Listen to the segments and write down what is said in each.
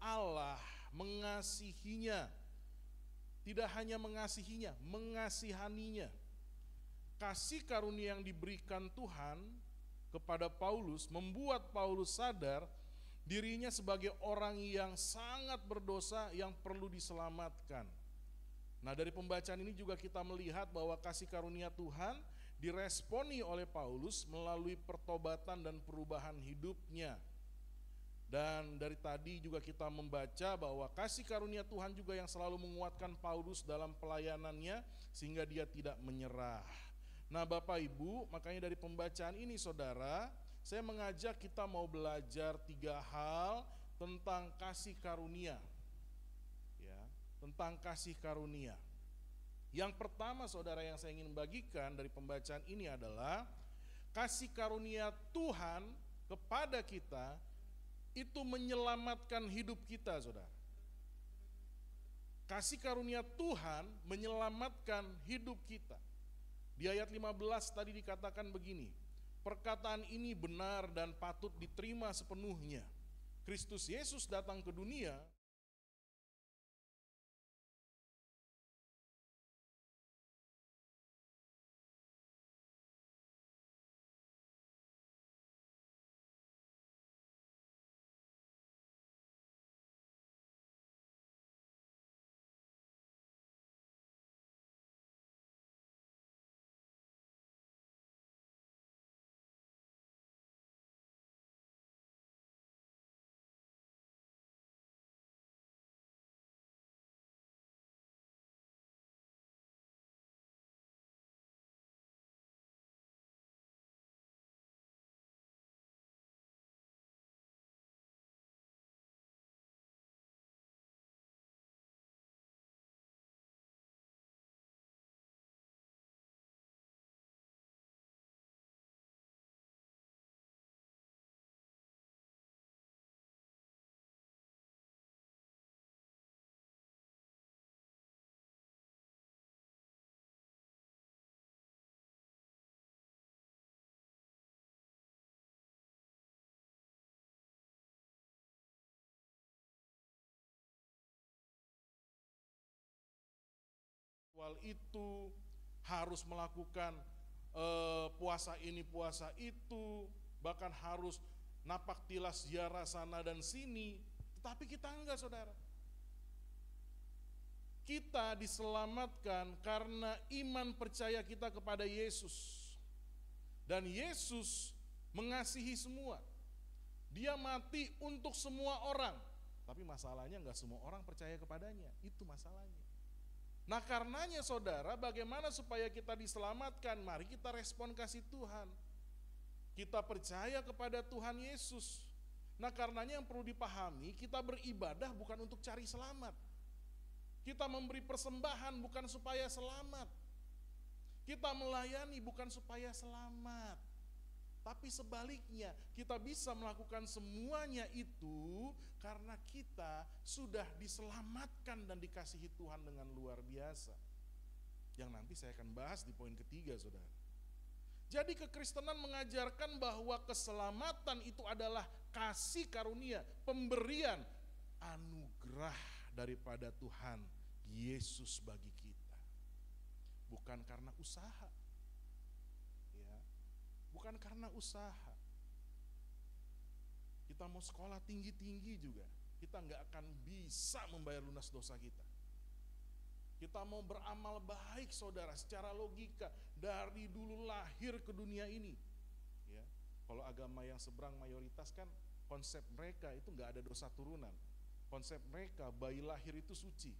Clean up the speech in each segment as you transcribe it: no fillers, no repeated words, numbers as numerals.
Allah mengasihinya. Tidak hanya mengasihinya, mengasihaninya. Kasih karunia yang diberikan Tuhan kepada Paulus membuat Paulus sadar dirinya sebagai orang yang sangat berdosa yang perlu diselamatkan. Nah, dari pembacaan ini juga kita melihat bahwa kasih karunia Tuhan diresponi oleh Paulus melalui pertobatan dan perubahan hidupnya. Dan dari tadi juga kita membaca bahwa kasih karunia Tuhan juga yang selalu menguatkan Paulus dalam pelayanannya sehingga dia tidak menyerah. Nah, Bapak Ibu, makanya dari pembacaan ini saudara, saya mengajak kita mau belajar 3 hal tentang kasih karunia. Ya, tentang kasih karunia. Yang pertama saudara yang saya ingin bagikan dari pembacaan ini adalah kasih karunia Tuhan kepada kita itu menyelamatkan hidup kita, saudara. Kasih karunia Tuhan menyelamatkan hidup kita. Di ayat 15 tadi dikatakan begini, perkataan ini benar dan patut diterima sepenuhnya. Kristus Yesus datang ke dunia itu harus melakukan puasa ini puasa itu, bahkan harus napak tilas ziarah sana dan sini. Tetapi kita enggak, saudara. Kita diselamatkan karena iman percaya kita kepada Yesus. Dan Yesus mengasihi semua. Dia mati untuk semua orang. Tapi masalahnya enggak semua orang percaya kepadanya. Itu masalahnya. Nah, karenanya saudara, bagaimana supaya kita diselamatkan? Mari kita respon kasih Tuhan. Kita percaya kepada Tuhan Yesus. Nah, karenanya yang perlu dipahami, kita beribadah bukan untuk cari selamat. Kita memberi persembahan bukan supaya selamat. Kita melayani bukan supaya selamat. Tapi sebaliknya, kita bisa melakukan semuanya itu karena kita sudah diselamatkan dan dikasihi Tuhan dengan luar biasa. Yang nanti saya akan bahas di poin ketiga, saudara. Jadi kekristenan mengajarkan bahwa keselamatan itu adalah kasih karunia, pemberian, anugerah daripada Tuhan Yesus bagi kita. Bukan karena usaha. Ya. Bukan karena usaha. Kita mau sekolah tinggi-tinggi juga, kita nggak akan bisa membayar lunas dosa kita. Kita mau beramal baik, saudara, secara logika dari dulu lahir ke dunia ini. Ya, kalau agama yang seberang mayoritas kan konsep mereka itu nggak ada dosa turunan. Konsep mereka bayi lahir itu suci,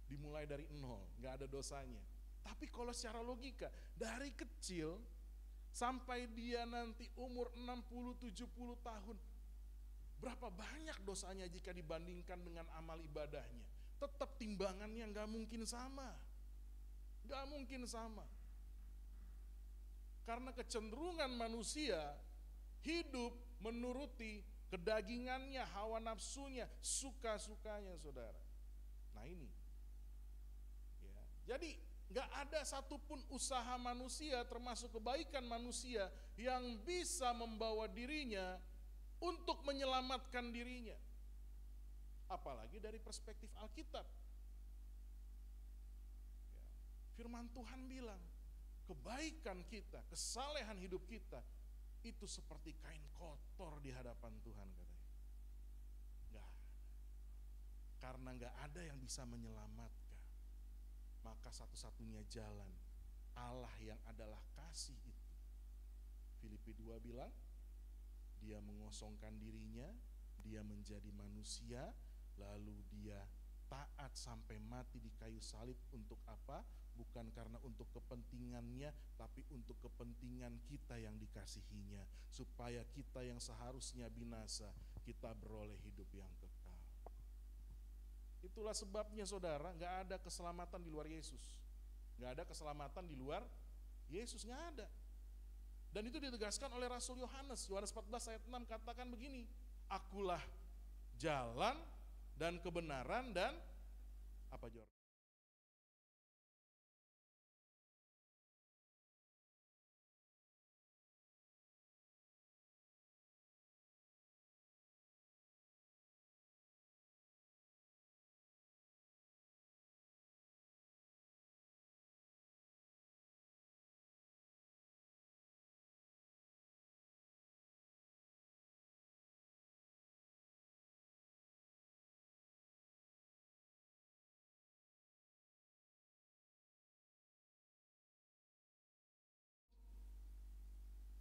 dimulai dari nol, nggak ada dosanya. Tapi kalau secara logika dari kecil sampai dia nanti umur 60-70 tahun, berapa banyak dosanya jika dibandingkan dengan amal ibadahnya? Tetap timbangannya gak mungkin sama. Gak mungkin sama. Karena kecenderungan manusia hidup menuruti kedagingannya, hawa nafsunya, suka-sukanya, saudara. Nah ini ya. Jadi gak ada satupun usaha manusia termasuk kebaikan manusia yang bisa membawa dirinya untuk menyelamatkan dirinya. apalagi dari perspektif Alkitab. Ya, firman Tuhan bilang, kebaikan kita, kesalehan hidup kita, itu seperti kain kotor di hadapan Tuhan katanya. Nggak ada. Karena nggak ada yang bisa menyelamatkan, maka satu-satunya jalan Allah yang adalah kasih itu. Filipi 2 bilang, dia mengosongkan dirinya, dia menjadi manusia, lalu dia taat sampai mati di kayu salib. Untuk apa? Bukan karena untuk kepentingannya, tapi untuk kepentingan kita yang dikasihinya, supaya kita yang seharusnya binasa, kita beroleh hidup yang kekal. Itulah sebabnya saudara, gak ada keselamatan di luar Yesus. Gak ada keselamatan di luar Yesus, gak ada. Dan itu ditegaskan oleh Rasul Yohanes. Yohanes 14 ayat 6 katakan begini, akulah jalan dan kebenaran dan apa Jor?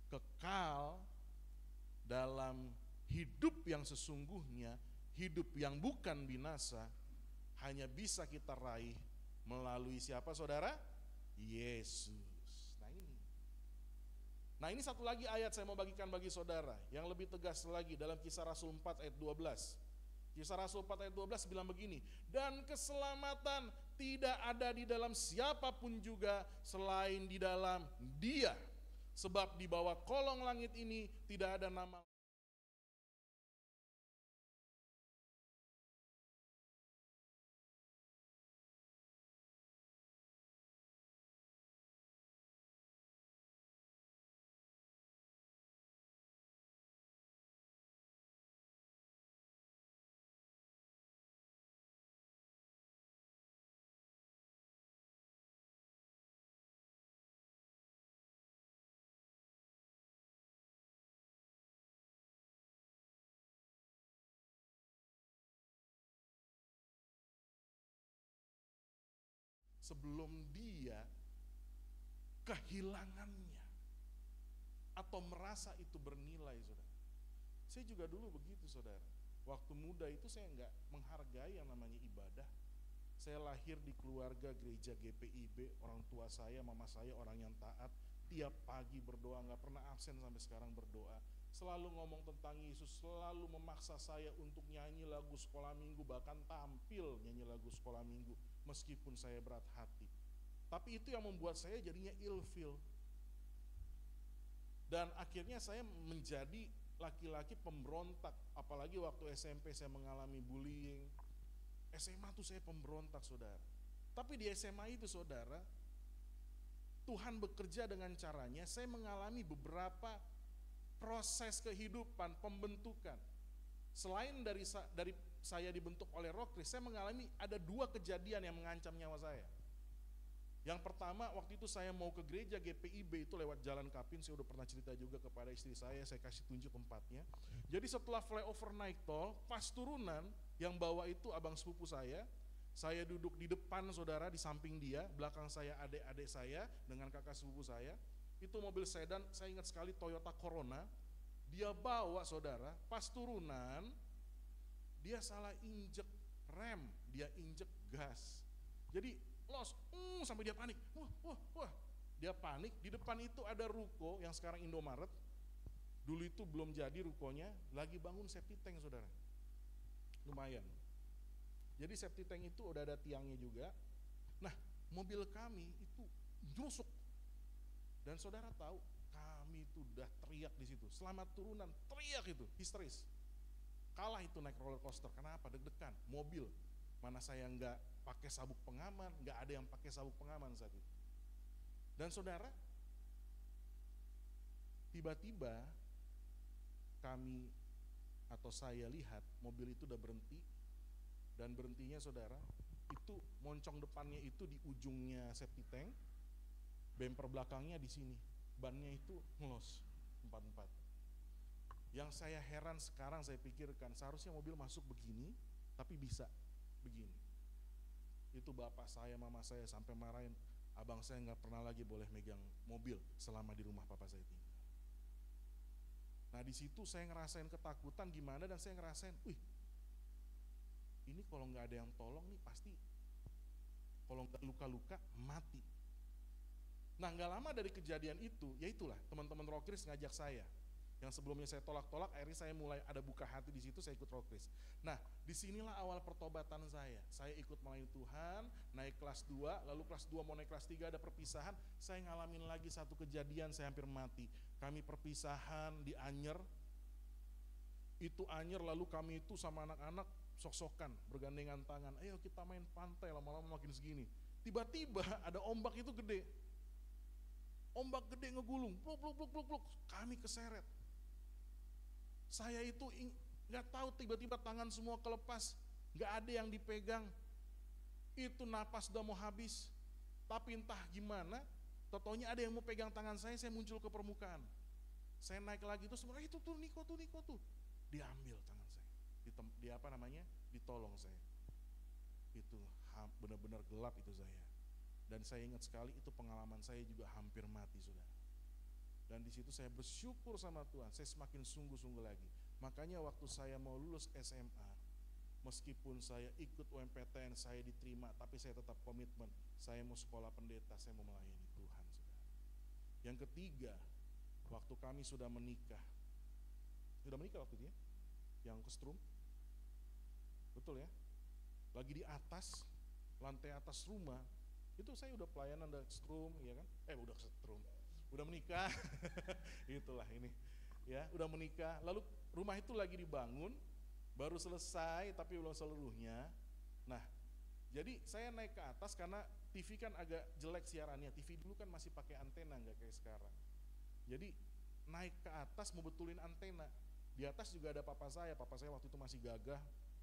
Kekal dalam hidup yang sesungguhnya, hidup yang bukan binasa, hanya bisa kita raih melalui siapa saudara? Yesus. Nah ini satu lagi ayat saya mau bagikan bagi saudara yang lebih tegas lagi dalam Kisah Rasul 4 ayat 12. Kisah Rasul 4 ayat 12 bilang begini, dan keselamatan tidak ada di dalam siapapun juga selain di dalam Dia. Sebab di bawah kolong langit ini tidak ada nama sebelum Dia, kehilangannya atau merasa itu bernilai, saudara. Saya juga dulu begitu, saudara. Waktu muda itu saya nggak menghargai yang namanya ibadah. Saya lahir di keluarga gereja GPIB, orang tua saya, mama saya orang yang taat, tiap pagi berdoa, nggak pernah absen sampai sekarang berdoa. Selalu ngomong tentang Yesus, selalu memaksa saya untuk nyanyi lagu sekolah minggu, bahkan tampil nyanyi lagu sekolah minggu, meskipun saya berat hati. Tapi itu yang membuat saya jadinya ilfil. Dan akhirnya saya menjadi laki-laki pemberontak, apalagi waktu SMP saya mengalami bullying. SMA tuh saya pemberontak, saudara. Tapi di SMA itu, saudara, Tuhan bekerja dengan caranya, saya mengalami beberapa proses kehidupan, pembentukan. Selain dari saya dibentuk oleh Roh Kris, saya mengalami ada 2 kejadian yang mengancam nyawa saya. Yang pertama, waktu itu saya mau ke gereja GPIB itu lewat Jalan Kapin, saya udah pernah cerita juga kepada istri saya kasih tunjuk tempatnya. Jadi setelah flyover naik tol, pas turunan, yang bawa itu abang sepupu saya duduk di depan, saudara, di samping dia, belakang saya adik-adik saya dengan kakak sepupu saya. Itu mobil sedan, saya ingat sekali Toyota Corona, dia bawa, saudara, pas turunan, dia salah injek rem, dia injek gas. Jadi los, sampai dia panik, wah, dia panik. Di depan itu ada ruko yang sekarang Indomaret, dulu itu belum jadi rukonya, lagi bangun septic tank, saudara, lumayan. Jadi septic tank itu udah ada tiangnya juga. Nah, mobil kami itu nyusuk, dan saudara tahu, kami itu udah teriak di situ, selamat turunan, teriak itu, histeris. Kalah itu naik roller coaster, kenapa? Deg-degan, mobil, mana saya nggak pakai sabuk pengaman, nggak ada yang pakai sabuk pengaman saat itu. Dan saudara, tiba-tiba kami atau saya lihat mobil itu udah berhenti, Dan berhentinya saudara, itu moncong depannya itu di ujungnya safety tank, bumper belakangnya di sini, bannya itu ngelos 44. Yang saya heran sekarang saya pikirkan, seharusnya mobil masuk begini, tapi bisa begini. Itu bapak saya, mama saya sampai marahin, abang saya nggak pernah lagi boleh megang mobil selama di rumah papa saya tinggal. Nah di situ saya ngerasain ketakutan gimana, dan saya ngerasain, ini kalau nggak ada yang tolong nih pasti, kalau nggak luka-luka mati. Nah nggak lama dari kejadian itu, ya itulah teman-teman Rokris ngajak saya. Yang sebelumnya saya tolak-tolak, akhirnya saya mulai ada buka hati di situ, saya ikut Rokris. Nah disinilah awal pertobatan saya. Saya ikut melayani Tuhan, naik kelas 2, lalu kelas 2 mau naik kelas 3 ada perpisahan. Saya ngalamin lagi satu kejadian, saya hampir mati. Kami perpisahan di Anyer, itu Anyer, lalu kami itu sama anak-anak sok-sokan bergandengan tangan, ayo kita main pantai, lama-lama makin segini. Tiba-tiba ada ombak itu gede, ombak gede ngegulung, pluk pluk pluk pluk pluk, kami keseret. Saya itu nggak tahu, tiba-tiba tangan semua kelepas, nggak ada yang dipegang. Itu napas udah mau habis, tapi entah gimana, totonya ada yang mau pegang tangan saya muncul ke permukaan. Saya naik lagi, terus itu tuh Niko tuh, diambil tangan saya. Ditolong saya. Itu benar-benar gelap itu saya. Dan saya ingat sekali itu pengalaman saya juga hampir mati saudara. Dan di situ saya bersyukur sama Tuhan, saya semakin sungguh-sungguh lagi. Makanya waktu saya mau lulus SMA, meskipun saya ikut UMPTN, saya diterima, tapi saya tetap komitmen, saya mau sekolah pendeta, saya mau melayani Tuhan saudara. Yang ketiga, waktu kami sudah menikah waktu itu ya, yang ke Strum, betul ya, lagi di atas, lantai atas rumah, itu saya udah pelayanan dari Strum, ya kan, udah menikah, itulah ini, ya, udah menikah, lalu rumah itu lagi dibangun, baru selesai tapi belum seluruhnya. Nah, jadi saya naik ke atas karena TV kan agak jelek siarannya, TV dulu kan masih pakai antena, nggak kayak sekarang. Jadi naik ke atas mau betulin antena, di atas juga ada papa saya waktu itu masih gagah,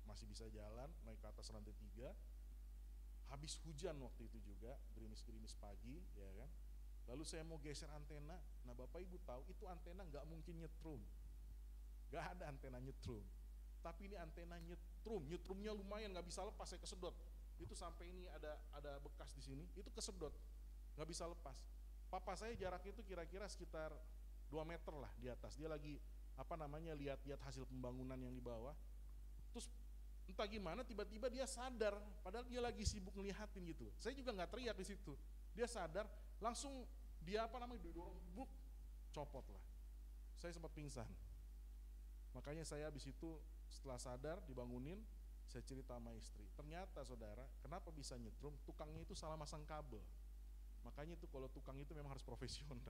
masih bisa jalan, naik ke atas lantai 3, habis hujan waktu itu juga, gerimis-gerimis pagi, ya kan. Lalu saya mau geser antena, nah bapak ibu tahu itu antena nggak mungkin nyetrum, nggak ada antena nyetrum, tapi ini antena nyetrumnya lumayan, nggak bisa lepas, saya kesedot, itu sampai ini ada bekas di sini, itu kesedot, nggak bisa lepas. Papa saya jaraknya itu kira-kira sekitar 2 meter lah di atas, dia lagi lihat hasil pembangunan yang di bawah, terus entah gimana tiba-tiba dia sadar, padahal dia lagi sibuk ngelihatin gitu. Saya juga nggak teriak di situ, dia sadar, langsung dia didorong, buk, copot lah. Saya sempat pingsan. Makanya saya habis itu setelah sadar dibangunin, saya cerita sama istri. Ternyata saudara, kenapa bisa nyetrum? Tukangnya itu salah masang kabel. Makanya itu kalau tukang itu memang harus profesional.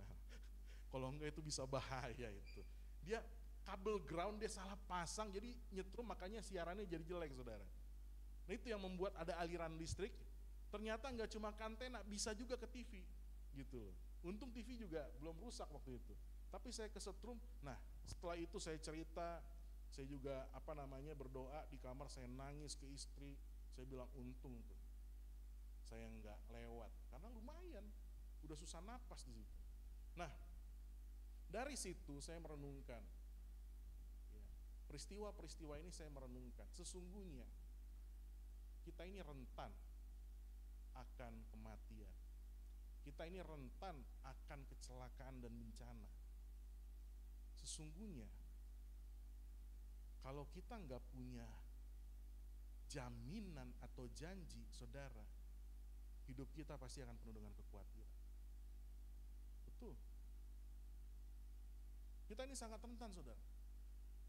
Kalau enggak itu bisa bahaya itu. Dia kabel ground dia salah pasang, jadi nyetrum, makanya siarannya jadi jelek saudara. Nah itu yang membuat ada aliran listrik. Ternyata nggak cuma ke antena, bisa juga ke TV gitu. Untung TV juga belum rusak waktu itu. Tapi saya kesetrum. Nah setelah itu saya cerita, saya juga berdoa di kamar, saya nangis ke istri. Saya bilang untung tuh saya nggak lewat, karena lumayan udah susah napas di situ. Nah dari situ saya merenungkan, ya, peristiwa-peristiwa ini saya merenungkan, sesungguhnya kita ini rentan akan kematian, kita ini rentan akan kecelakaan dan bencana. Sesungguhnya kalau kita nggak punya jaminan atau janji, saudara, hidup kita pasti akan penuh dengan kekhawatiran. Betul. Kita ini sangat rentan, saudara.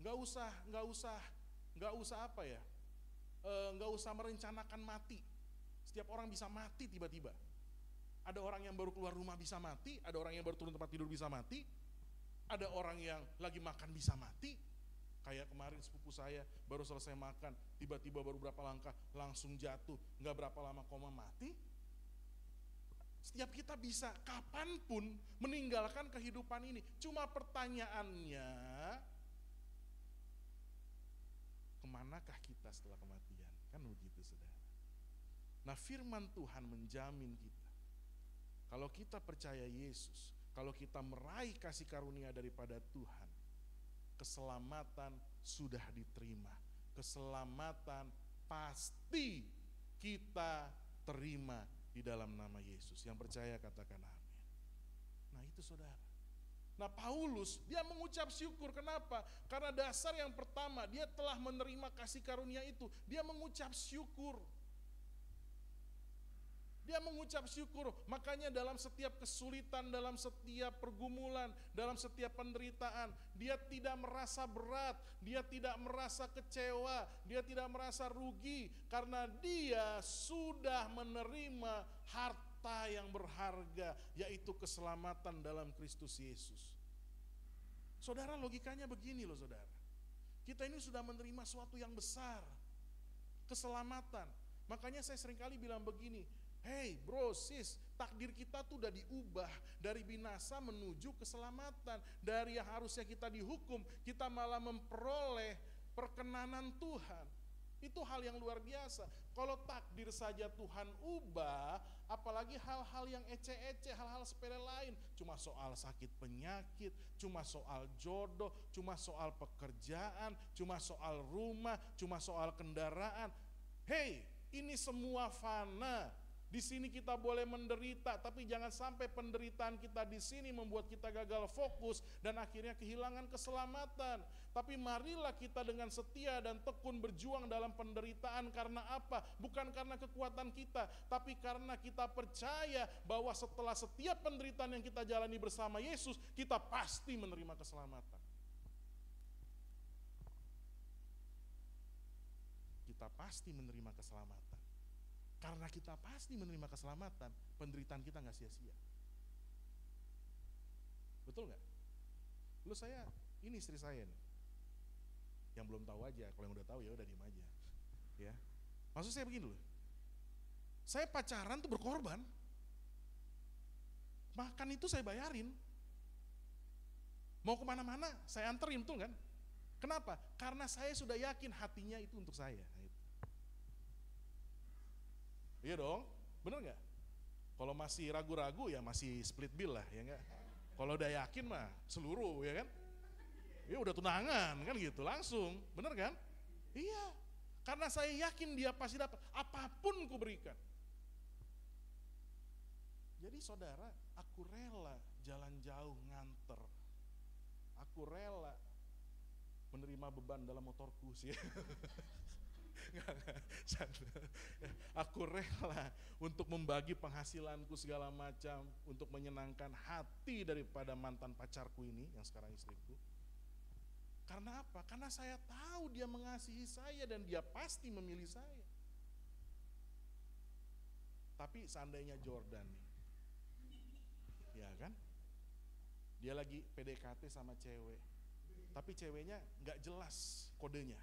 Nggak usah merencanakan mati. Setiap orang bisa mati tiba-tiba. Ada orang yang baru keluar rumah bisa mati, ada orang yang baru turun tempat tidur bisa mati, ada orang yang lagi makan bisa mati. Kayak kemarin sepupu saya baru selesai makan, tiba-tiba baru berapa langkah langsung jatuh, nggak berapa lama koma mati. Setiap kita bisa kapanpun meninggalkan kehidupan ini. Cuma pertanyaannya, kemanakah kita setelah kematian? Kan begitu saudara. Nah firman Tuhan menjamin kita, kalau kita percaya Yesus, kalau kita meraih kasih karunia daripada Tuhan, keselamatan sudah diterima. Keselamatan pasti kita terima di dalam nama Yesus. Yang percaya katakan amin. Nah itu saudara. Nah Paulus dia mengucap syukur. Kenapa? Karena dasar yang pertama, dia telah menerima kasih karunia itu. Dia mengucap syukur. Dia mengucap syukur, makanya dalam setiap kesulitan, dalam setiap pergumulan, dalam setiap penderitaan, dia tidak merasa berat, dia tidak merasa kecewa, dia tidak merasa rugi, karena dia sudah menerima harta yang berharga, yaitu keselamatan dalam Kristus Yesus. Saudara, logikanya begini loh saudara, kita ini sudah menerima sesuatu yang besar, keselamatan. Makanya saya seringkali bilang begini, hey bro, sis, takdir kita tuh udah diubah dari binasa menuju keselamatan. Dari yang harusnya kita dihukum, kita malah memperoleh perkenanan Tuhan. Itu hal yang luar biasa. Kalau takdir saja Tuhan ubah, apalagi hal-hal yang ece-ece, hal-hal sepele lain. Cuma soal sakit penyakit, cuma soal jodoh, cuma soal pekerjaan, cuma soal rumah, cuma soal kendaraan. Hey, ini semua fana. Di sini kita boleh menderita, tapi jangan sampai penderitaan kita di sini membuat kita gagal fokus dan akhirnya kehilangan keselamatan. Tapi marilah kita dengan setia dan tekun berjuang dalam penderitaan. Karena apa? Bukan karena kekuatan kita, tapi karena kita percaya bahwa setelah setiap penderitaan yang kita jalani bersama Yesus, kita pasti menerima keselamatan. Kita pasti menerima keselamatan. Karena kita pasti menerima keselamatan, penderitaan kita gak sia-sia. Betul gak? Lu saya, ini istri saya nih. Yang belum tahu aja, kalau yang udah tahu ya udah diem aja. Ya. Maksud saya begini loh. Saya pacaran tuh berkorban. Makan itu saya bayarin. Mau kemana-mana saya anterin, betul kan? Kenapa? Karena saya sudah yakin hatinya itu untuk saya. Iya dong, bener gak? Kalau masih ragu-ragu ya masih split bill lah, ya enggak? Kalau udah yakin mah seluruh, ya kan? Ya udah tunangan kan gitu, langsung, bener kan? Iya, karena saya yakin dia pasti dapat, apapun ku berikan. Jadi saudara, aku rela jalan jauh nganter. Aku rela menerima beban dalam motorku sih. Aku rela untuk membagi penghasilanku segala macam untuk menyenangkan hati daripada mantan pacarku ini yang sekarang istriku. Karena apa? Karena saya tahu dia mengasihi saya dan dia pasti memilih saya. Tapi seandainya Jordan, ya kan? Dia lagi PDKT sama cewek, tapi ceweknya nggak jelas kodenya.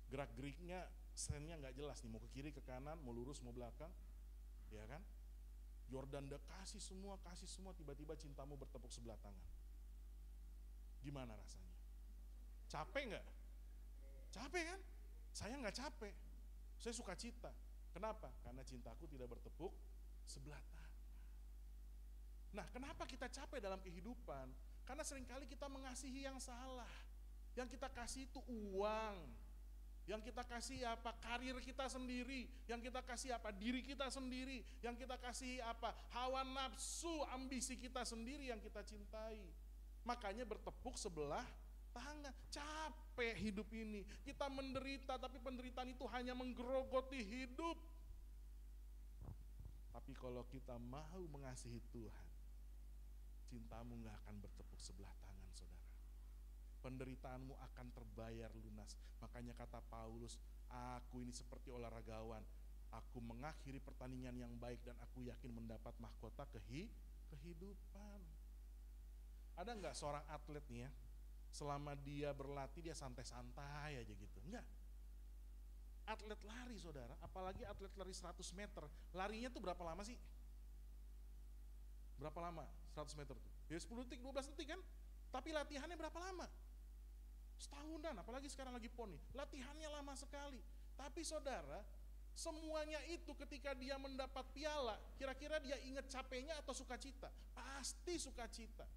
Gerak-geriknya, sennya nggak jelas nih, mau ke kiri, ke kanan, mau lurus, mau belakang, ya kan? Jordan udah kasih semua, tiba-tiba cintamu bertepuk sebelah tangan. Gimana rasanya? Capek nggak? Capek kan? Saya nggak capek, saya suka cita. Kenapa? Karena cintaku tidak bertepuk sebelah tangan. Nah, kenapa kita capek dalam kehidupan? Karena seringkali kita mengasihi yang salah. Yang kita kasih itu uang. Yang kita kasih apa? Karir kita sendiri. Yang kita kasih apa? Diri kita sendiri. Yang kita kasih apa? Hawa nafsu, ambisi kita sendiri yang kita cintai. Makanya bertepuk sebelah tangan. Capek hidup ini. Kita menderita, tapi penderitaan itu hanya menggerogoti hidup. Tapi kalau kita mau mengasihi Tuhan, cintamu gak akan bertepuk sebelah tangan, saudara. Penderitaanmu akan terbayar lunas. Makanya kata Paulus, aku ini seperti olahragawan, aku mengakhiri pertandingan yang baik dan aku yakin mendapat mahkota kehidupan. Ada gak seorang atlet nih ya, selama dia berlatih dia santai-santai aja gitu? Enggak. Atlet lari saudara, apalagi atlet lari 100 meter, larinya tuh berapa lama sih? Berapa lama 100 meter tuh? Ya 10 detik, 12 detik kan? Tapi latihannya berapa lama? Setahunan, apalagi sekarang lagi PON nih, latihannya lama sekali. Tapi saudara, semuanya itu ketika dia mendapat piala, kira-kira dia ingat capeknya atau sukacita? Pasti sukacita.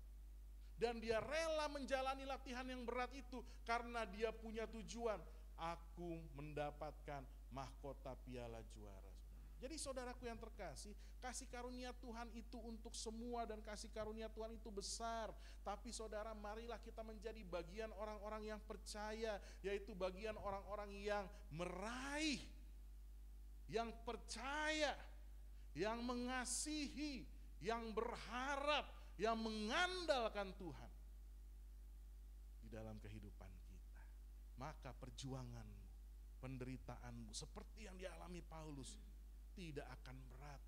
Dan dia rela menjalani latihan yang berat itu karena dia punya tujuan, aku mendapatkan mahkota piala juara. Jadi saudaraku yang terkasih, kasih karunia Tuhan itu untuk semua dan kasih karunia Tuhan itu besar. Tapi saudara, marilah kita menjadi bagian orang-orang yang percaya, yaitu bagian orang-orang yang meraih, yang percaya, yang mengasihi, yang berharap, yang mengandalkan Tuhan di dalam kehidupan kita. Maka perjuanganmu, penderitaanmu seperti yang dialami Paulus tidak akan berat,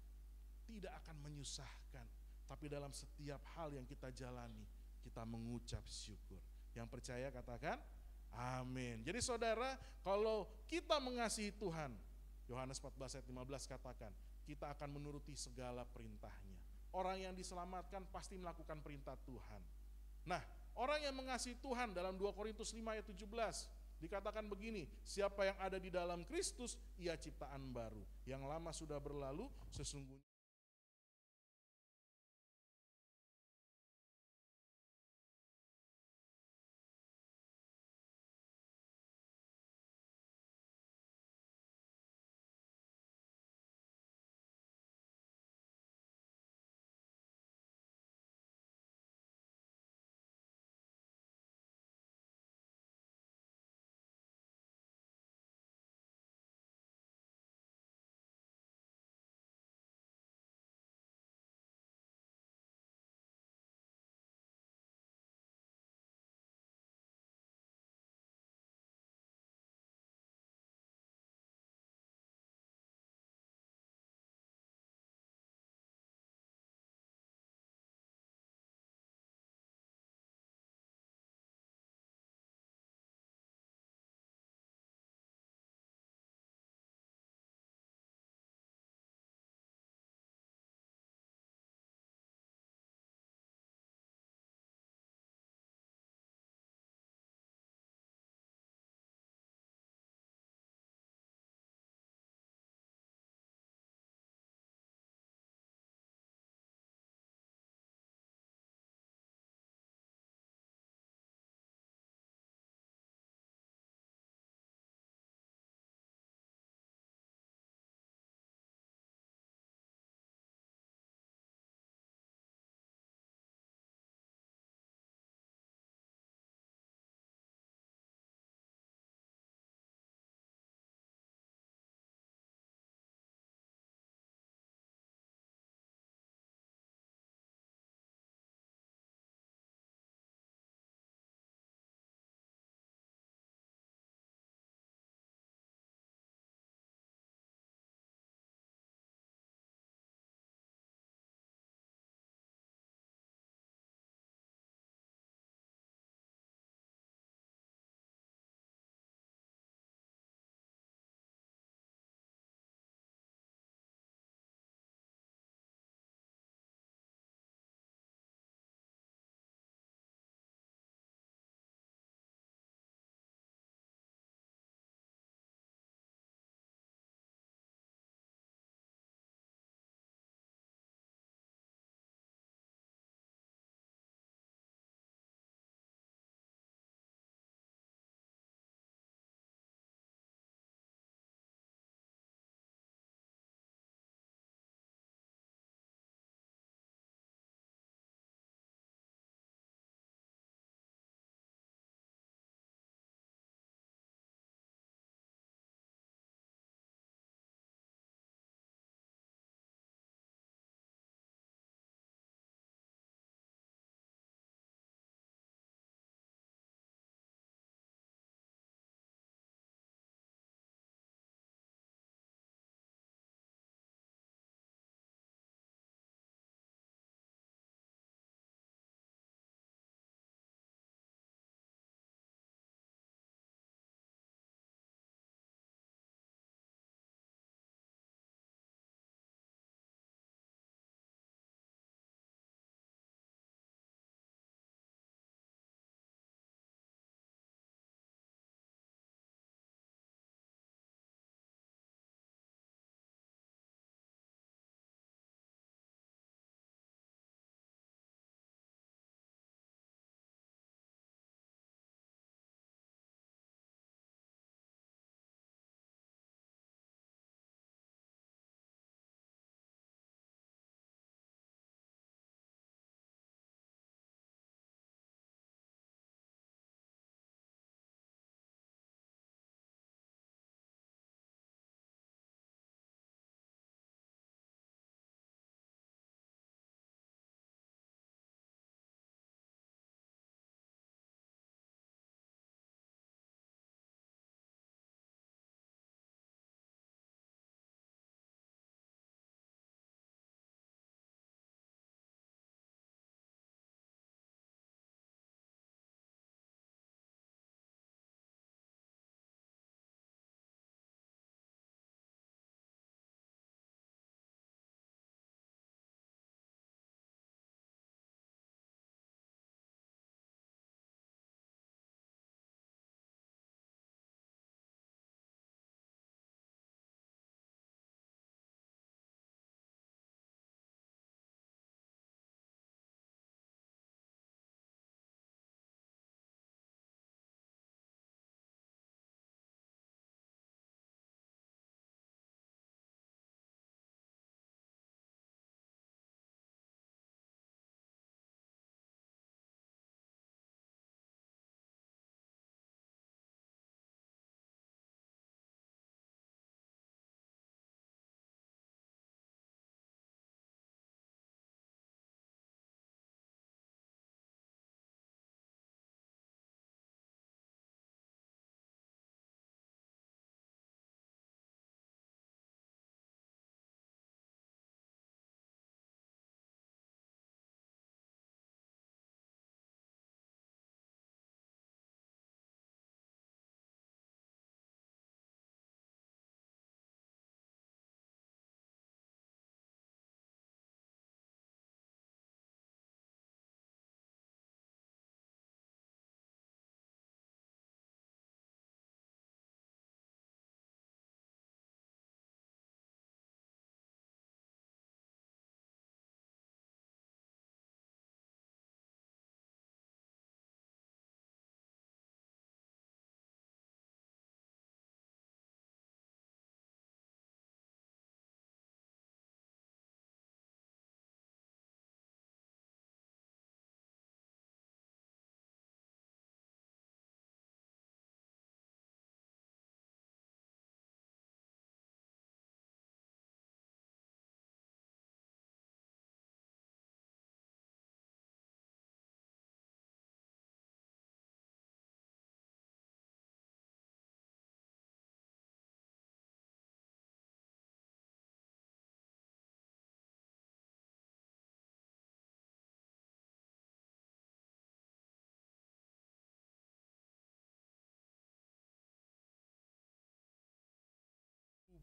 tidak akan menyusahkan, tapi dalam setiap hal yang kita jalani, kita mengucap syukur. Yang percaya katakan amin. Jadi saudara, kalau kita mengasihi Tuhan, Yohanes 14 ayat 15 katakan, kita akan menuruti segala perintahnya. Orang yang diselamatkan pasti melakukan perintah Tuhan. Nah, orang yang mengasihi Tuhan dalam 2 Korintus 5 ayat 17, dikatakan begini, siapa yang ada di dalam Kristus, ia ciptaan baru. Yang lama sudah berlalu, sesungguhnya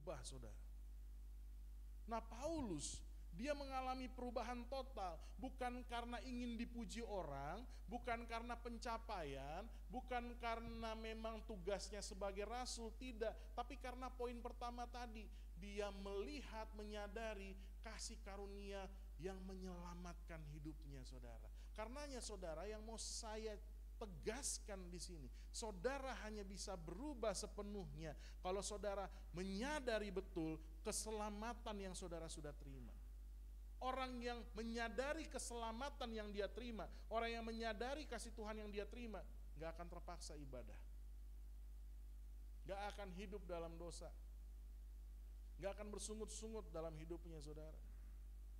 berubah, saudara. Nah, Paulus, dia mengalami perubahan total, bukan karena ingin dipuji orang, bukan karena pencapaian, bukan karena memang tugasnya sebagai rasul, tidak. Tapi karena poin pertama tadi, dia melihat, menyadari kasih karunia yang menyelamatkan hidupnya, saudara. Karenanya, saudara, yang mau saya tegaskan di sini, saudara hanya bisa berubah sepenuhnya kalau saudara menyadari betul keselamatan yang saudara sudah terima. Orang yang menyadari keselamatan yang dia terima, orang yang menyadari kasih Tuhan yang dia terima, gak akan terpaksa ibadah, gak akan hidup dalam dosa, gak akan bersungut-sungut dalam hidupnya, saudara.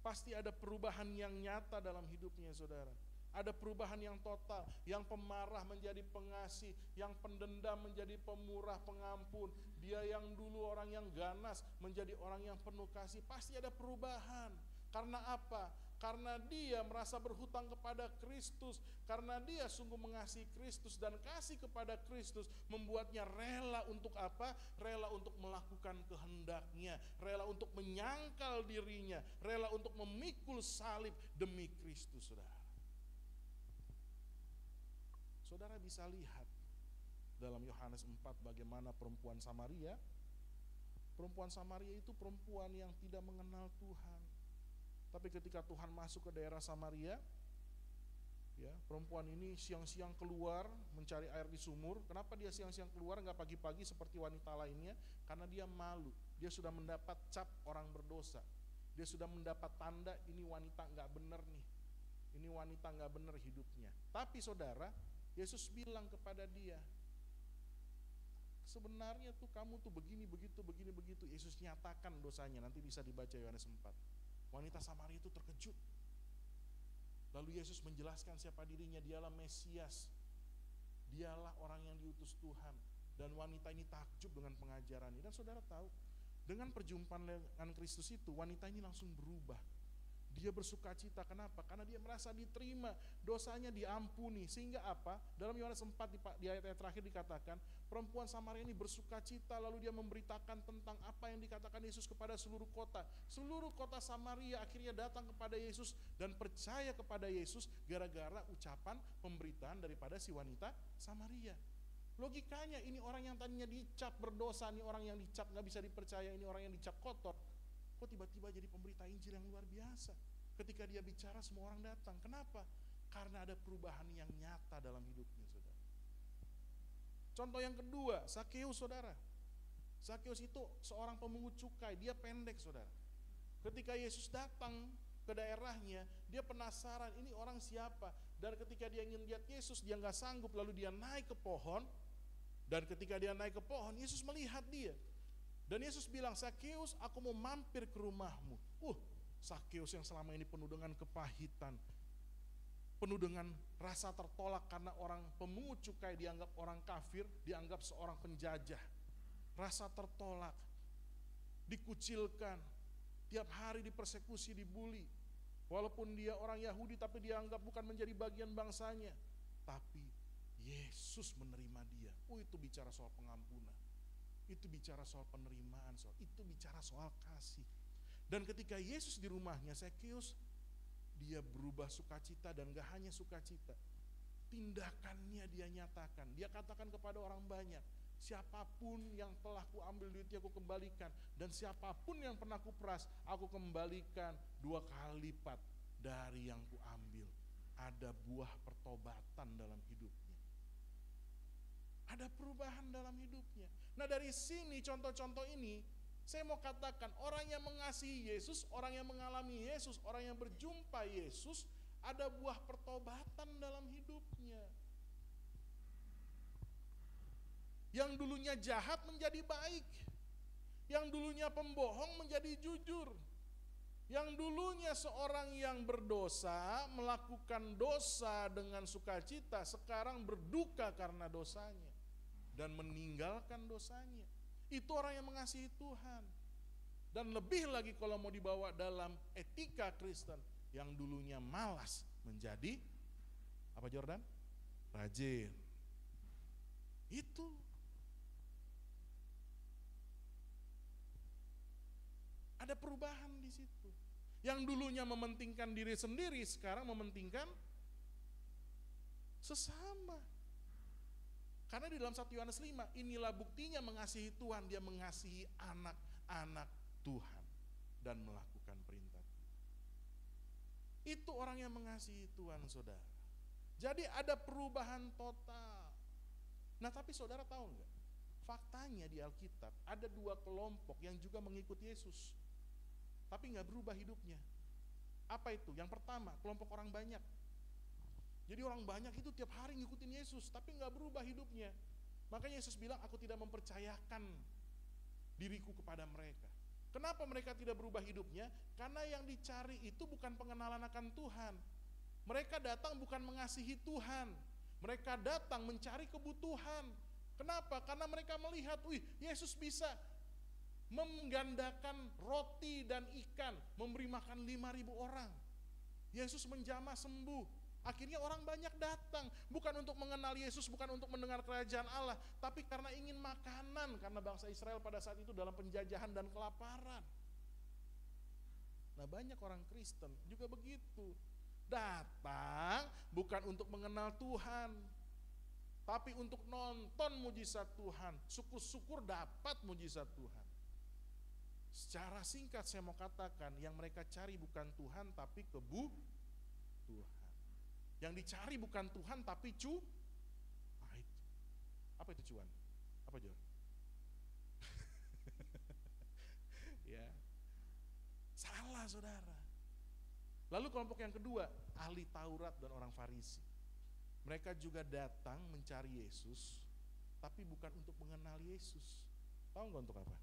Pasti ada perubahan yang nyata dalam hidupnya, saudara. Ada perubahan yang total, yang pemarah menjadi pengasih, yang pendendam menjadi pemurah, pengampun. Dia yang dulu orang yang ganas menjadi orang yang penuh kasih. Pasti ada perubahan. Karena apa? Karena dia merasa berhutang kepada Kristus, karena dia sungguh mengasihi Kristus, dan kasih kepada Kristus membuatnya rela untuk apa? Rela untuk melakukan kehendaknya, rela untuk menyangkal dirinya, rela untuk memikul salib demi Kristus, saudara. Saudara bisa lihat dalam Yohanes 4 bagaimana perempuan Samaria. Perempuan Samaria itu perempuan yang tidak mengenal Tuhan. Tapi ketika Tuhan masuk ke daerah Samaria, ya, perempuan ini siang-siang keluar mencari air di sumur. Kenapa dia siang-siang keluar, nggak pagi-pagi seperti wanita lainnya? Karena dia malu. Dia sudah mendapat cap orang berdosa. Dia sudah mendapat tanda ini wanita nggak benar nih. Ini wanita nggak benar hidupnya. Tapi saudara, Yesus bilang kepada dia, sebenarnya tuh kamu tuh begini, begitu, begini, begitu. Yesus nyatakan dosanya, nanti bisa dibaca Yohanes 4. Wanita Samaria itu terkejut. Lalu Yesus menjelaskan siapa dirinya, dialah Mesias, dialah orang yang diutus Tuhan. Dan wanita ini takjub dengan pengajaran ini. Dan saudara tahu, dengan perjumpaan dengan Kristus itu, wanita ini langsung berubah. Dia bersuka cita, kenapa? Karena dia merasa diterima, dosanya diampuni. Sehingga apa? Dalam Yohanes 4 di ayat-ayat terakhir dikatakan, perempuan Samaria ini bersuka cita, lalu dia memberitakan tentang apa yang dikatakan Yesus kepada seluruh kota. Seluruh kota Samaria akhirnya datang kepada Yesus dan percaya kepada Yesus gara-gara ucapan pemberitaan daripada si wanita Samaria. Logikanya, ini orang yang tadinya dicap berdosa, ini orang yang dicap gak bisa dipercaya, ini orang yang dicap kotor, kok tiba-tiba jadi pemberita Injil yang luar biasa. Ketika dia bicara, semua orang datang. Kenapa? Karena ada perubahan yang nyata dalam hidupnya, saudara. Contoh yang kedua, Sakeus, saudara. Sakeus itu seorang pemungut cukai, dia pendek, saudara. Ketika Yesus datang ke daerahnya, dia penasaran, ini orang siapa? Dan ketika dia ingin lihat Yesus, dia gak sanggup, lalu dia naik ke pohon. Dan ketika dia naik ke pohon, Yesus melihat dia. Dan Yesus bilang, Sakeus, aku mau mampir ke rumahmu. Sakeus yang selama ini penuh dengan kepahitan, penuh dengan rasa tertolak karena orang pemungut cukai dianggap orang kafir, dianggap seorang penjajah. Rasa tertolak, dikucilkan, tiap hari dipersekusi, dibully. Walaupun dia orang Yahudi, tapi dianggap bukan menjadi bagian bangsanya. Tapi Yesus menerima dia. Itu bicara soal pengampunan. Itu bicara soal penerimaan, itu bicara soal kasih. Dan ketika Yesus di rumahnya, Sakeus, dia berubah sukacita, dan gak hanya sukacita, tindakannya dia nyatakan. Dia katakan kepada orang banyak, siapapun yang telah kuambil duitnya aku kembalikan, dan siapapun yang pernah kuperas aku kembalikan 2 kali lipat dari yang kuambil. Ada buah pertobatan dalam hidupnya. Ada perubahan dalam hidupnya. Nah, dari sini contoh-contoh ini saya mau katakan, orang yang mengasihi Yesus, orang yang mengalami Yesus, orang yang berjumpa Yesus, ada buah pertobatan dalam hidupnya. Yang dulunya jahat menjadi baik, yang dulunya pembohong menjadi jujur, yang dulunya seorang yang berdosa melakukan dosa dengan sukacita, sekarang berduka karena dosanya dan meninggalkan dosanya. Itu orang yang mengasihi Tuhan. Dan lebih lagi kalau mau dibawa dalam etika Kristen, yang dulunya malas menjadi apa, Jordan? Rajin. Itu. Ada perubahan di situ. Yang dulunya mementingkan diri sendiri, sekarang mementingkan sesama. Karena di dalam 1 Yohanes 5, inilah buktinya mengasihi Tuhan, dia mengasihi anak-anak Tuhan dan melakukan perintah Tuhan. Itu orang yang mengasihi Tuhan, saudara. Jadi ada perubahan total. Nah, tapi saudara tahu enggak? Faktanya di Alkitab ada 2 kelompok yang juga mengikuti Yesus, tapi enggak berubah hidupnya. Apa itu? Yang pertama, kelompok orang banyak. Jadi orang banyak itu tiap hari ngikutin Yesus, tapi nggak berubah hidupnya. Makanya Yesus bilang, aku tidak mempercayakan diriku kepada mereka. Kenapa mereka tidak berubah hidupnya? Karena yang dicari itu bukan pengenalan akan Tuhan. Mereka datang bukan mengasihi Tuhan. Mereka datang mencari kebutuhan. Kenapa? Karena mereka melihat, Yesus bisa menggandakan roti dan ikan, memberi makan 5.000 orang. Yesus menjamah sembuh. Akhirnya orang banyak datang, bukan untuk mengenal Yesus, bukan untuk mendengar kerajaan Allah, tapi karena ingin makanan, karena bangsa Israel pada saat itu dalam penjajahan dan kelaparan. Nah, banyak orang Kristen juga begitu, datang bukan untuk mengenal Tuhan, tapi untuk nonton mujizat Tuhan, syukur-syukur dapat mujizat Tuhan. Secara singkat saya mau katakan, yang mereka cari bukan Tuhan tapi Tuhan. Yang dicari bukan Tuhan tapi itu. Apa itu cuan? Apa Jor? Ya. Salah, saudara. Lalu kelompok yang kedua, ahli Taurat dan orang Farisi. Mereka juga datang mencari Yesus, tapi bukan untuk mengenal Yesus. Tahu nggak untuk apa?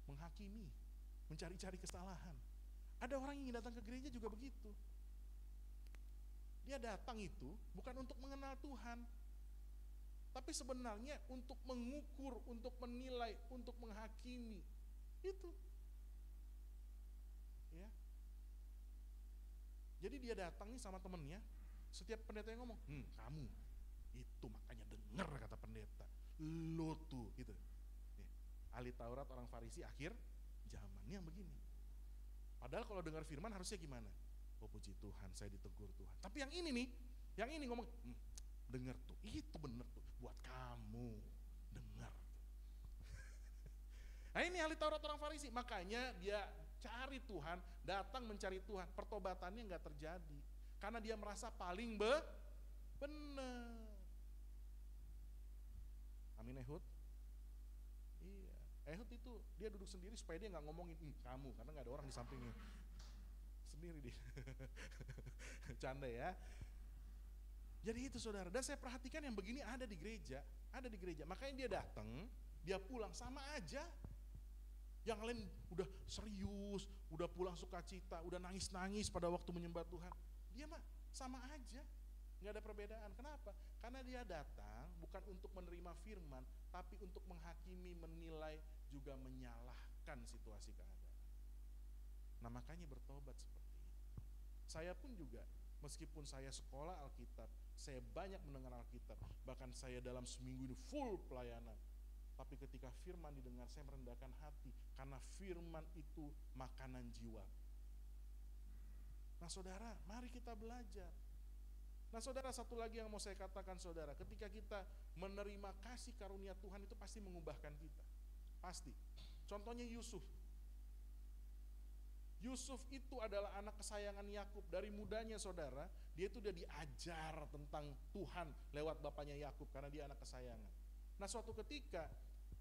Menghakimi, mencari-cari kesalahan. Ada orang yang ingin datang ke gereja juga begitu. Dia datang itu bukan untuk mengenal Tuhan, tapi sebenarnya untuk mengukur, untuk menilai, untuk menghakimi. Itu. Ya. Jadi dia datang nih sama temennya, setiap pendeta yang ngomong, kamu, itu makanya dengar kata pendeta, lo tuh, gitu. Nih, ahli Taurat orang Farisi akhir zaman yang begini. Padahal kalau dengar firman harusnya gimana? Oh, puji Tuhan, saya ditegur Tuhan. Tapi yang ini nih, yang ini ngomong, dengar tuh, itu bener tuh, buat kamu, dengar. Nah, ini ahli Taurat orang Farisi, makanya dia cari Tuhan, datang mencari Tuhan, pertobatannya nggak terjadi, karena dia merasa paling benar. Amin, Ehud? Iya, Ehud itu dia duduk sendiri supaya dia nggak ngomongin kamu, karena nggak ada orang di sampingnya. Sendiri dia. Canda ya. Jadi itu, saudara, dan saya perhatikan yang begini ada di gereja. Makanya dia datang, dia pulang sama aja. Yang lain udah serius, udah pulang sukacita, udah nangis-nangis pada waktu menyembah Tuhan. Dia mah sama aja, nggak ada perbedaan. Kenapa? Karena dia datang bukan untuk menerima firman, tapi untuk menghakimi, menilai, juga menyalahkan situasi keadaan. Nah, makanya bertobat seperti itu. Saya pun juga, meskipun saya sekolah Alkitab, saya banyak mendengar Alkitab, bahkan saya dalam seminggu ini full pelayanan, tapi ketika firman didengar, saya merendahkan hati, karena firman itu makanan jiwa. Nah, saudara, mari kita belajar. Nah, saudara, satu lagi yang mau saya katakan, saudara, ketika kita menerima kasih karunia Tuhan itu pasti mengubahkan kita, pasti. Contohnya Yusuf itu adalah anak kesayangan Yakub. Dari mudanya, saudara, dia itu udah diajar tentang Tuhan lewat bapaknya Yakub, karena dia anak kesayangan. Nah, suatu ketika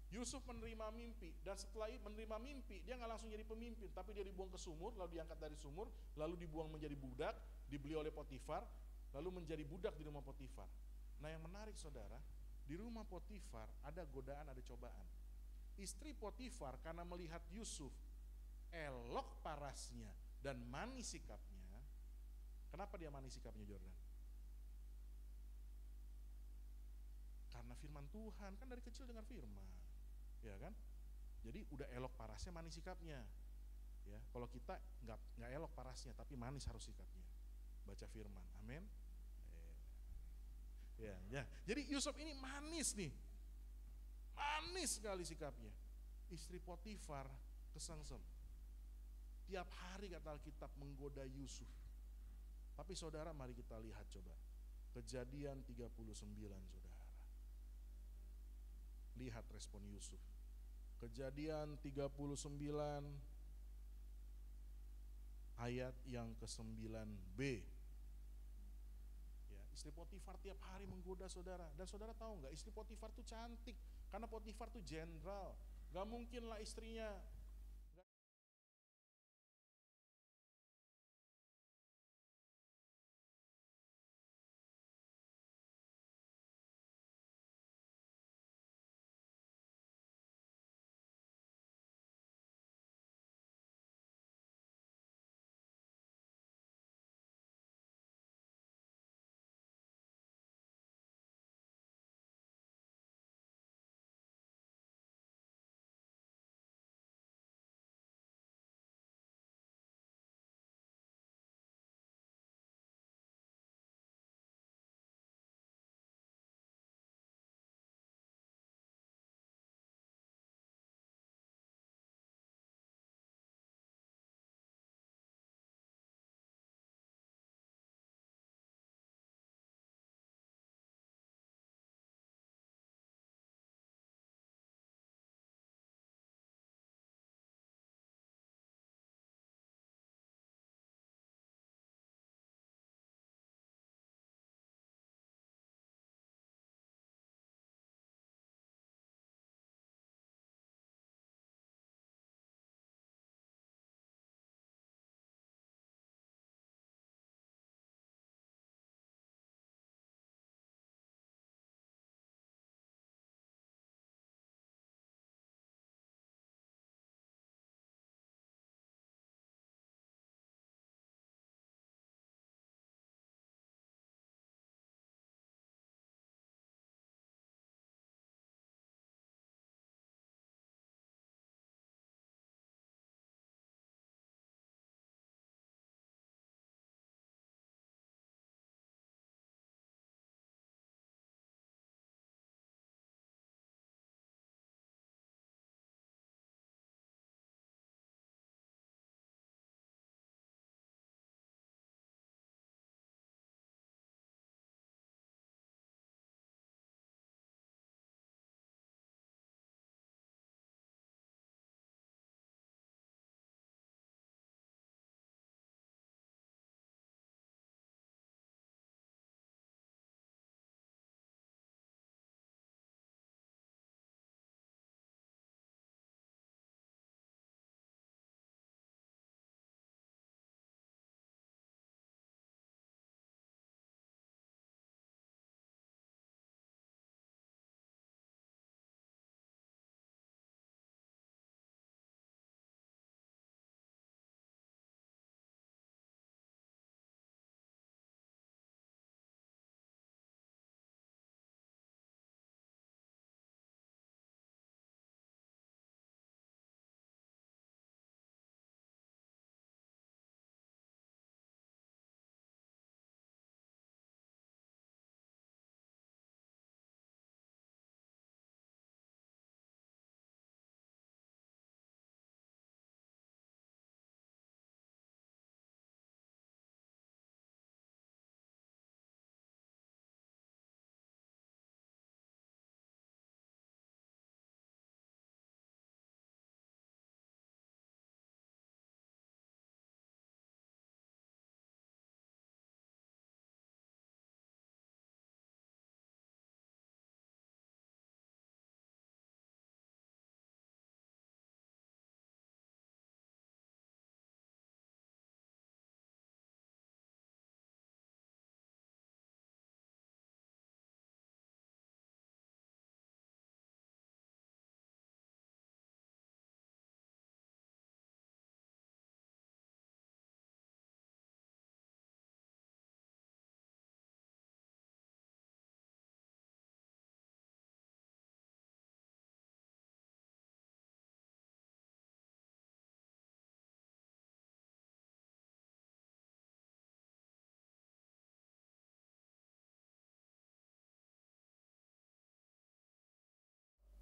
Yusuf menerima mimpi, dan setelah menerima mimpi, dia nggak langsung jadi pemimpin, tapi dia dibuang ke sumur, lalu diangkat dari sumur, lalu dibuang menjadi budak, dibeli oleh Potifar, lalu menjadi budak di rumah Potifar. Nah, yang menarik, saudara, di rumah Potifar ada godaan, ada cobaan. Istri Potifar karena melihat Yusuf elok parasnya dan manis sikapnya. Kenapa dia manis sikapnya, Jordan? Karena firman Tuhan, kan dari kecil dengar firman, ya kan? Jadi udah elok parasnya, manis sikapnya. Ya, kalau kita nggak elok parasnya, tapi manis harus sikapnya. Baca firman, amin. Ya. Jadi Yusuf ini manis nih, manis sekali sikapnya. Istri Potifar kesengsem. Tiap hari kata Alkitab menggoda Yusuf. Tapi saudara, mari kita lihat coba Kejadian 39 saudara. Lihat respon Yusuf. Kejadian 39 ayat yang ke-9b. Ya, istri Potifar tiap hari menggoda saudara. Dan saudara tahu nggak, istri Potifar tuh cantik. Karena Potifar tuh jenderal. Gak mungkin lah istrinya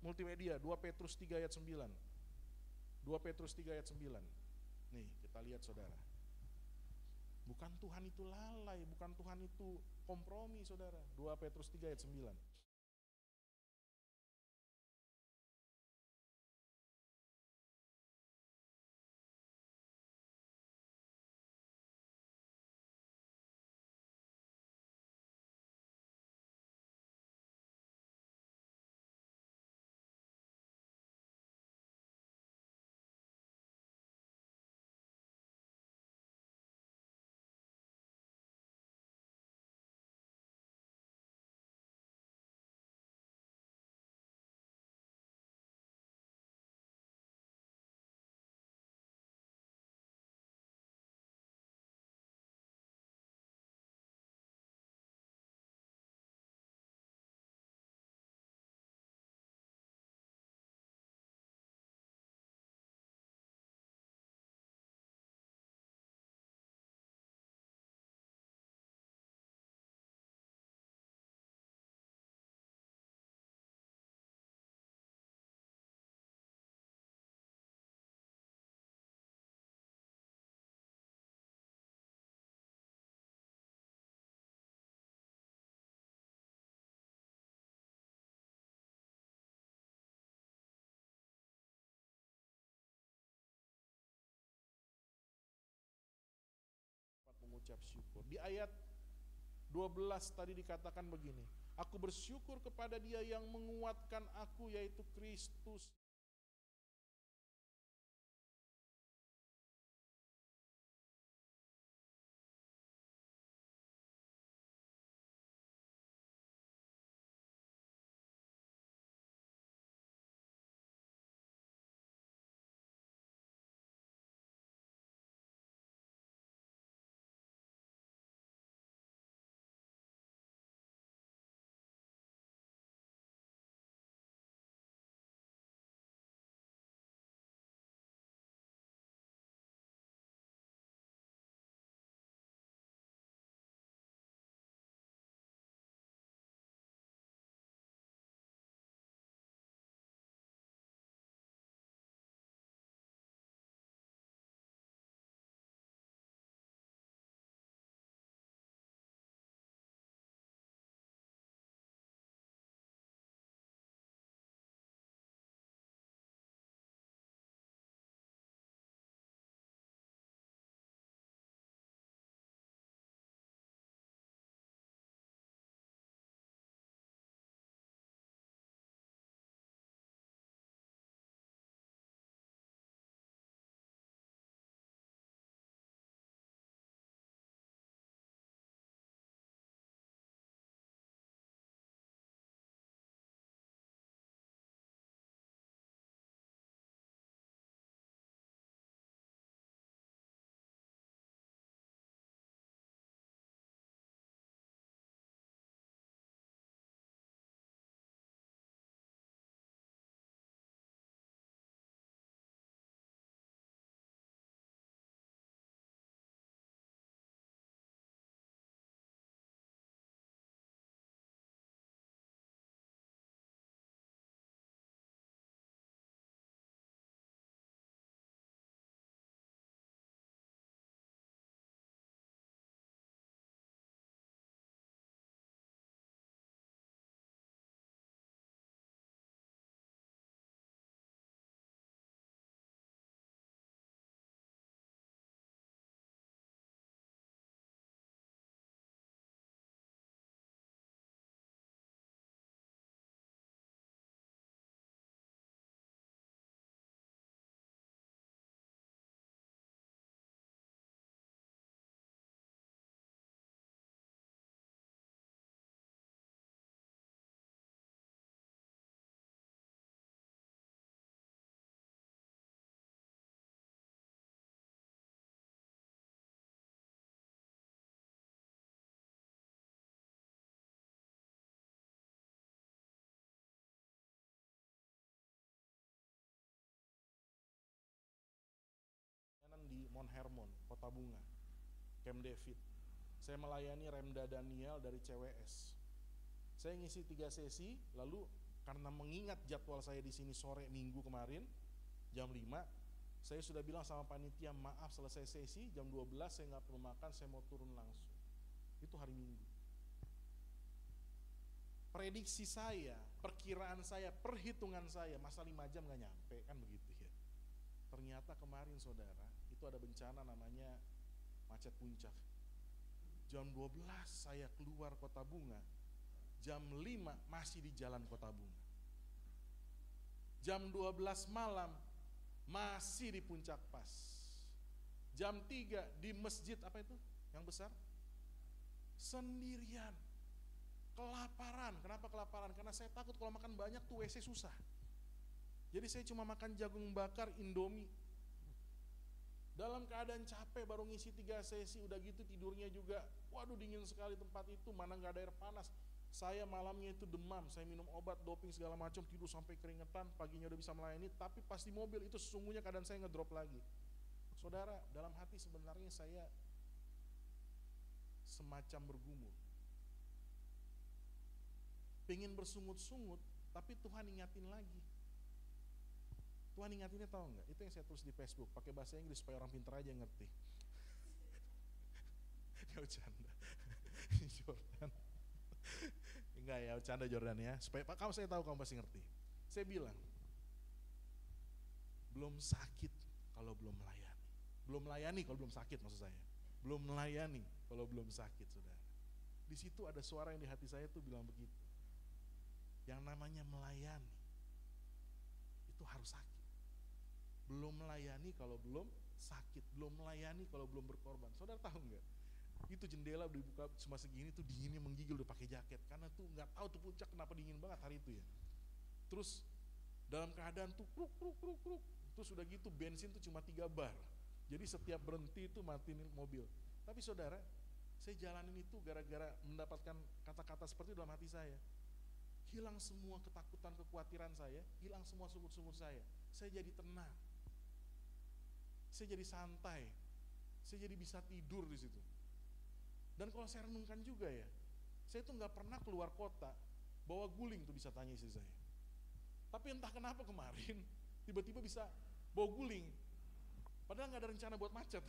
multimedia 2 Petrus 3 ayat 9. 2 Petrus 3 ayat 9. Nih, kita lihat saudara. Bukan Tuhan itu lalai, bukan Tuhan itu kompromi saudara. 2 Petrus 3 ayat 9. Mengucap syukur. Di ayat 12 tadi dikatakan begini, aku bersyukur kepada Dia yang menguatkan aku, yaitu Kristus. Di Mount Hermon, Kota Bunga, Camp David. Saya melayani Remda Daniel dari CWS. Saya ngisi 3 sesi, lalu karena mengingat jadwal saya di sini sore Minggu kemarin jam 5, Saya sudah bilang sama panitia, maaf selesai sesi jam 12 saya nggak perlu makan, saya mau turun langsung. Itu hari Minggu. Prediksi saya, perkiraan saya, perhitungan saya, masa 5 jam nggak nyampe, kan begitu ya. Ternyata kemarin saudara, itu ada bencana namanya macet puncak. Jam 12 saya keluar Kota Bunga, jam 5 masih di jalan Kota Bunga. Jam 12 malam masih di Puncak Pas. Jam 3 di masjid apa itu? Yang besar? Sendirian. Kelaparan. Kenapa kelaparan? Karena saya takut kalau makan banyak tuh WC susah. Jadi saya cuma makan jagung bakar Indomie. Dalam keadaan capek baru ngisi 3 sesi, udah gitu tidurnya juga, waduh dingin sekali tempat itu, mana nggak ada air panas. Saya malamnya itu demam, saya minum obat, doping segala macam, tidur sampai keringetan, paginya udah bisa melayani, tapi pas di mobil itu sesungguhnya keadaan saya ngedrop lagi. Saudara, dalam hati sebenarnya saya semacam bergumul. Pengen bersungut-sungut, tapi Tuhan ingatin lagi. Tuhan ingatinnya tahu nggak? Itu yang saya tulis di Facebook, pakai bahasa Inggris supaya orang pintar aja yang ngerti. Ya bercanda. Jordan. Enggak ya, bercanda Jordan ya. Supaya kamu, saya tahu kamu pasti ngerti. Saya bilang, belum sakit kalau belum melayani. Belum melayani kalau belum sakit maksud saya. Belum melayani kalau belum sakit, saudara. Di situ ada suara yang di hati saya tuh bilang begitu. Yang namanya melayani itu harus sakit. Belum melayani kalau belum sakit, belum melayani kalau belum berkorban. Saudara tahu nggak? Itu jendela udah dibuka cuma segini tuh dinginnya menggigil, udah pakai jaket karena tuh nggak tahu tuh puncak kenapa dingin banget hari itu ya. Terus dalam keadaan tuh kruk kruk kruk kruk, terus udah gitu bensin tuh cuma 3 bar. Jadi setiap berhenti itu matiin mobil. Tapi saudara, saya jalanin itu gara-gara mendapatkan kata-kata seperti itu dalam hati saya. Hilang semua ketakutan, kekhawatiran saya, hilang semua sungut-sungut saya. Saya jadi tenang. Saya jadi santai. Saya jadi bisa tidur di situ. Dan kalau saya renungkan juga ya, saya tuh nggak pernah keluar kota bawa guling tuh bisa tanya istri saya. Tapi entah kenapa kemarin tiba-tiba bisa bawa guling, padahal nggak ada rencana buat macet.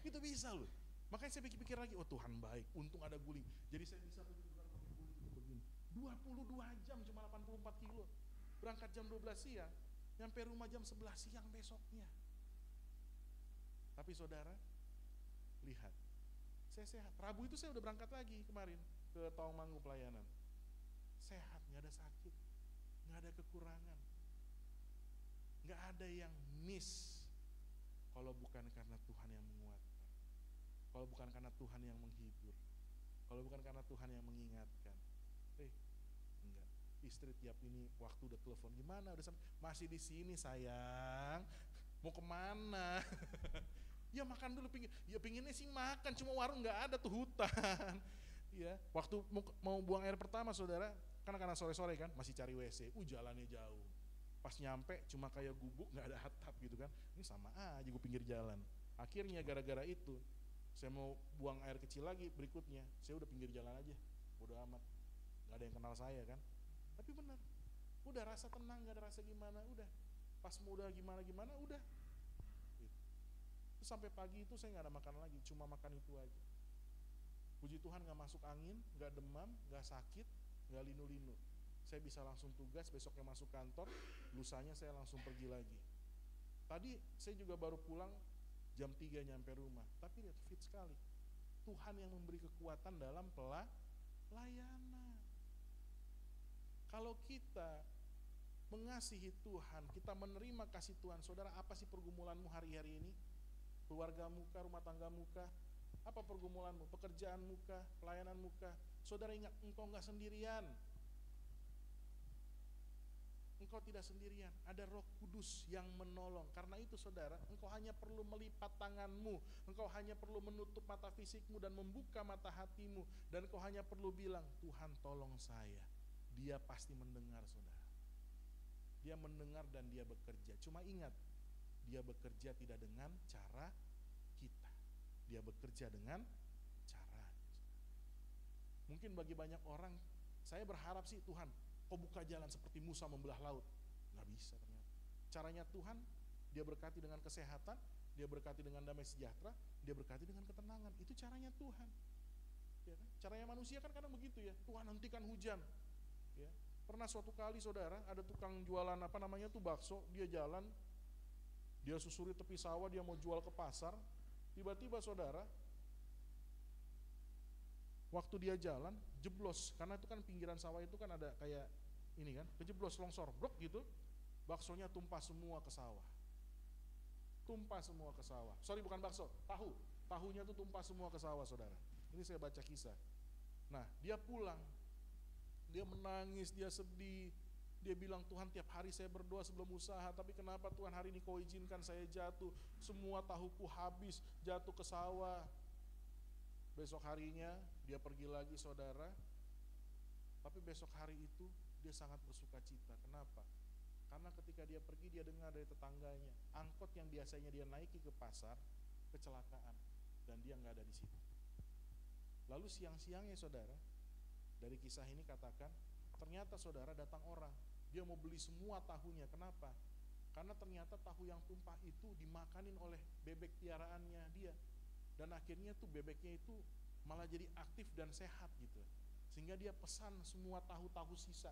Itu bisa loh. Makanya saya pikir-pikir lagi, oh Tuhan baik, untung ada guling. Jadi saya bisa pergi pakai guling itu begini. 22 jam cuma 84 kilo. Berangkat jam 12 siang, nyampe rumah jam 11 siang besoknya. Tapi saudara, lihat. Saya sehat. Rabu itu saya udah berangkat lagi kemarin ke Tawangmangu pelayanan. Sehat, nggak ada sakit, nggak ada kekurangan, nggak ada yang miss. Kalau bukan karena Tuhan yang menguatkan, kalau bukan karena Tuhan yang menghibur, kalau bukan karena Tuhan yang mengingatkan. Enggak. Istri tiap ini waktu udah telepon, gimana? Udah sampai? Masih di sini sayang. Mau kemana? Ya makan dulu, pinginnya sih makan, cuma warung nggak ada tuh, hutan. Ya, waktu mau buang air pertama saudara, karena sore-sore kan masih cari WC, jalannya jauh. Pas nyampe cuma kayak gubuk, nggak ada atap gitu kan. Ini sama aja gue pinggir jalan. Akhirnya gara-gara itu, saya mau buang air kecil lagi berikutnya, saya udah pinggir jalan aja, bodo amat, nggak ada yang kenal saya kan. Tapi benar, udah rasa tenang, nggak ada rasa gimana, udah. Pas mau udah gimana-gimana, udah. Sampai pagi itu saya nggak ada makan lagi, cuma makan itu aja. Puji Tuhan nggak masuk angin, nggak demam, nggak sakit, nggak linu-linu. Saya bisa langsung tugas, besoknya masuk kantor, lusanya saya langsung pergi lagi. Tadi saya juga baru pulang jam 3 nyampe rumah, tapi lihat fit sekali. Tuhan yang memberi kekuatan dalam pelayanan. Kalau kita mengasihi Tuhan, kita menerima kasih Tuhan, saudara, apa sih pergumulanmu hari-hari ini? Keluargamu kah, rumah tanggamu kah? Apa pergumulanmu? Pekerjaanmu kah, pelayananmu kah? Saudara ingat, engkau enggak sendirian. Engkau tidak sendirian, ada Roh Kudus yang menolong. Karena itu saudara, engkau hanya perlu melipat tanganmu, engkau hanya perlu menutup mata fisikmu dan membuka mata hatimu, dan engkau hanya perlu bilang, Tuhan tolong saya. Dia pasti mendengar saudara. Dia mendengar dan dia bekerja. Cuma ingat, dia bekerja tidak dengan cara kita. Dia bekerja dengan caranya. Mungkin bagi banyak orang, saya berharap sih Tuhan, kau buka jalan seperti Musa membelah laut. Gak bisa ternyata. Caranya Tuhan, dia berkati dengan kesehatan, dia berkati dengan damai sejahtera, dia berkati dengan ketenangan. Itu caranya Tuhan. Ya kan? Caranya manusia kan kadang begitu ya, Tuhan hentikan hujan. Ya. Pernah suatu kali saudara, ada tukang jualan bakso, dia jalan, dia susuri tepi sawah, dia mau jual ke pasar. Tiba-tiba saudara, waktu dia jalan, jeblos, karena itu kan pinggiran sawah itu kan ada kayak ini kan, kejeblos longsor, brok gitu, baksonya tumpah semua ke sawah. Tumpah semua ke sawah. Sorry, bukan bakso, tahunya tuh tumpah semua ke sawah saudara. Ini saya baca kisah. Nah, dia pulang, dia menangis, dia sedih, dia bilang, Tuhan tiap hari saya berdoa sebelum usaha, tapi kenapa Tuhan hari ini kau izinkan saya jatuh, semua tahuku habis, jatuh ke sawah. Besok harinya dia pergi lagi saudara, tapi besok hari itu dia sangat bersuka cita. Kenapa? Karena ketika dia pergi, dia dengar dari tetangganya, angkot yang biasanya dia naiki ke pasar kecelakaan, dan dia nggak ada di situ. Lalu siang-siangnya saudara, dari kisah ini katakan, ternyata saudara datang orang, dia mau beli semua tahunya. Kenapa? Karena ternyata tahu yang tumpah itu dimakanin oleh bebek piaraannya dia, dan akhirnya tuh bebeknya itu malah jadi aktif dan sehat gitu, sehingga dia pesan semua tahu-tahu sisa,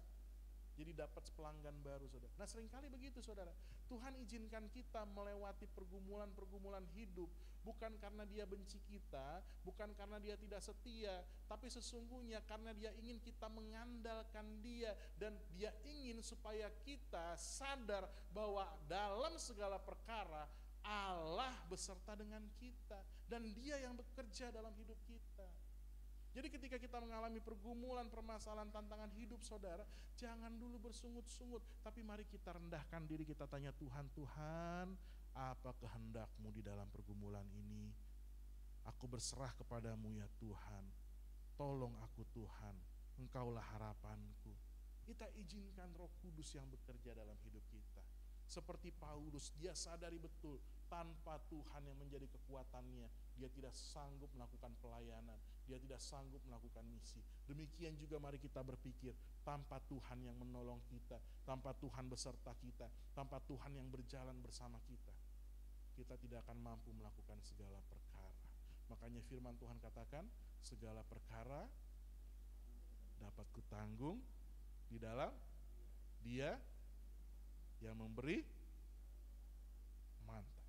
jadi dapat pelanggan baru saudara. Nah seringkali begitu saudara, Tuhan izinkan kita melewati pergumulan-pergumulan hidup, bukan karena dia benci kita, bukan karena dia tidak setia, tapi sesungguhnya karena dia ingin kita mengandalkan dia, dan dia ingin supaya kita sadar bahwa dalam segala perkara Allah beserta dengan kita, dan dia yang bekerja dalam hidup kita. Jadi ketika kita mengalami pergumulan, permasalahan, tantangan hidup saudara, jangan dulu bersungut-sungut, tapi mari kita rendahkan diri, kita tanya Tuhan, Tuhan, apa kehendak-Mu di dalam pergumulan ini? Aku berserah kepadamu ya Tuhan, tolong aku Tuhan, Engkaulah harapanku. Kita izinkan Roh Kudus yang bekerja dalam hidup kita. Seperti Paulus, dia sadari betul, tanpa Tuhan yang menjadi kekuatannya, dia tidak sanggup melakukan pelayanan, dia tidak sanggup melakukan misi. Demikian juga mari kita berpikir, tanpa Tuhan yang menolong kita, tanpa Tuhan beserta kita, tanpa Tuhan yang berjalan bersama kita, kita tidak akan mampu melakukan segala perkara. Makanya firman Tuhan katakan, segala perkara dapat kutanggung di dalam Dia yang memberi mantap.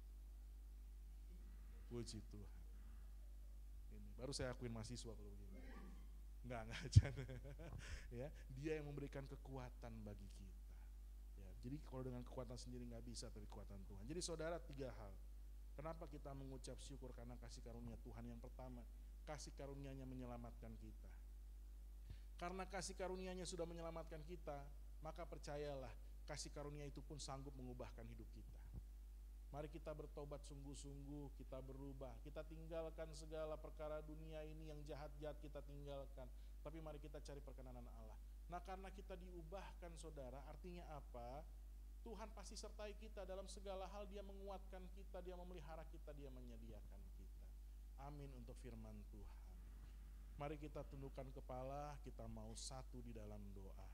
Puji Tuhan. Ini baru saya akuin mahasiswa kalau begini. Enggak canda. Ya, dia yang memberikan kekuatan bagi kita. Ya, jadi kalau dengan kekuatan sendiri nggak bisa, tapi kekuatan Tuhan. Jadi saudara, 3 hal. Kenapa kita mengucap syukur? Karena kasih karunia Tuhan. Yang pertama, kasih karunia-Nya menyelamatkan kita. Karena kasih karunia-Nya sudah menyelamatkan kita, maka percayalah, kasih karunia itu pun sanggup mengubahkan hidup kita. Mari kita bertobat sungguh-sungguh, kita berubah, kita tinggalkan segala perkara dunia ini yang jahat-jahat, kita tinggalkan. Tapi mari kita cari perkenanan Allah. Nah karena kita diubahkan saudara, artinya apa? Tuhan pasti sertai kita dalam segala hal, Dia menguatkan kita, Dia memelihara kita, Dia menyediakan kita. Amin untuk firman Tuhan. Mari kita tundukkan kepala, kita mau satu di dalam doa.